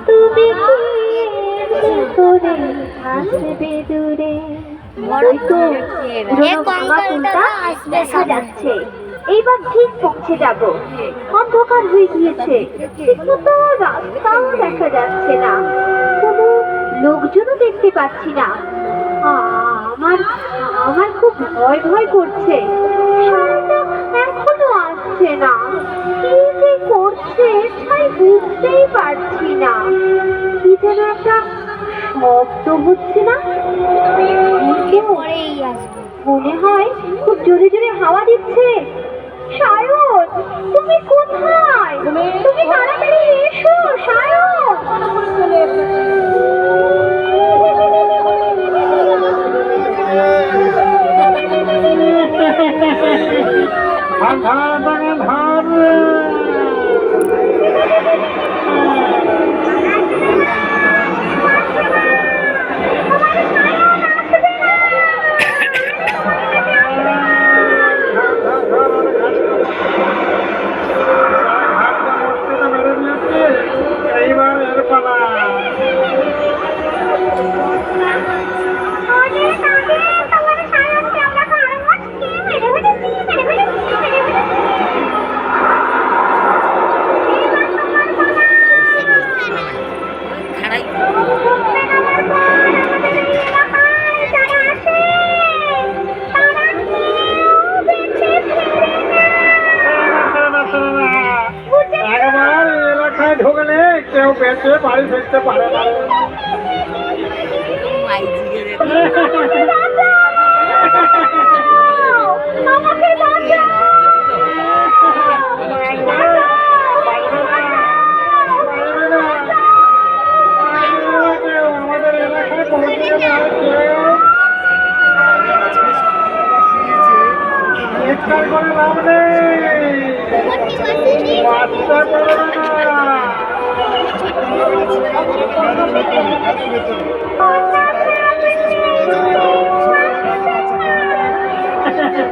তুমি কি করে আসবে দূরে। ওই তো পুরোনো ভাঙা পুলটা দেখা যাচ্ছে। এইবার ঠিক পৌঁছে যাব। অন্ধকার হয়ে গিয়েছে, ঠিকমতো রাস্তাও দেখা যাচ্ছে না, কোনো লোকজনও দেখতে পাচ্ছি না। আমার আমার খুব ভয় ভয় করছে। শাড়িটা এখনো আসছে না, কি যে করছে তাই বুঝতেই পারছি না। কি যেন একটা শব্দ হচ্ছে না, মনে হয় খুব জোরে জোরে হাওয়া দিচ্ছে। সায়ন, তুমি কোথায়? তুমি তাড়াতাড়ি এসো সায়ন। ঢোকলে কেউ বেঁচে বাড়ি ফিরতে পারে না। আমাদের এলাকায় পৌঁছে করে লাভ নেই, বাচ্চা করে না।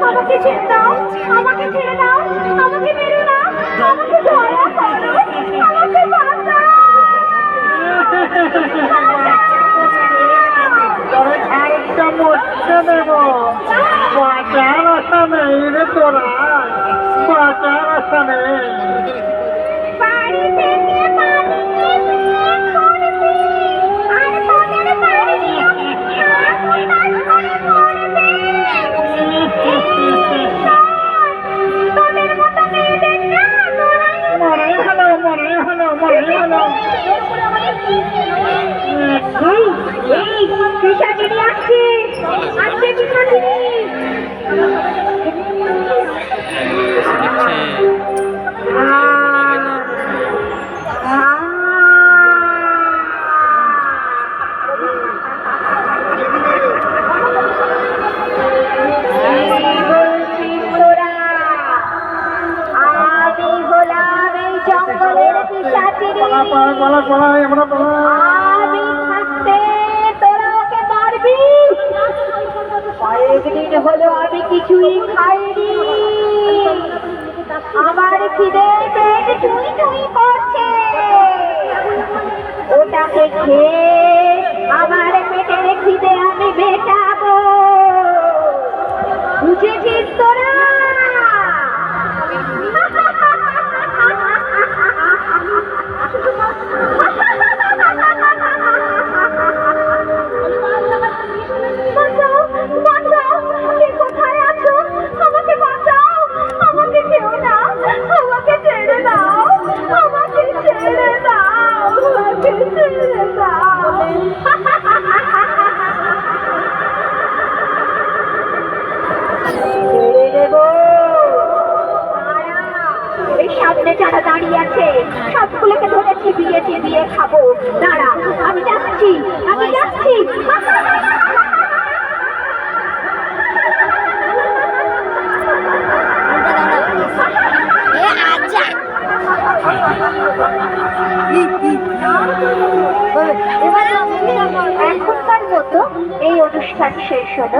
আমাকে ছেড়ে দাও, আমাকে ছেড়ে দাও, আমাকে মেরো না, আমাকে দয়া করো, আমাকে বাঁচাও। তবে খারটা মরতে দেব, বাঁচার আশা নেই রে তোরা, বাঁচার আশা নেই। বাড়ি থেকে পালিয়ে বিয়ে করবি, আর তোদের বাড়ি উঠাস করে মরবে। তোদের মতো মেয়েদের না মনে হলো, মনে হলো, মনে হলো। এই পিসাচিনি আসছে, আসছে পিসাচিনি। জঙ্গলের পিসাচিনি, আমি থাকতে তোরা ওকে মারবি। কয়েকদিন হলো আমি কিছুই খাইনি, আমার খিদে পেট টুই টুই করছে। ওটাকে খেয়ে আমার পেটের খিদে আমি মেটাবো, বুঝেছিস তোরা? সামনে যারা দাঁড়িয়ে আছে সবগুলোকে ধরে চিবিয়ে চিবিয়ে খাবো। দাঁড়া, আমি যাচ্ছি, আমি যাচ্ছি। এখনকার মতো এই অনুষ্ঠান শেষ হলো।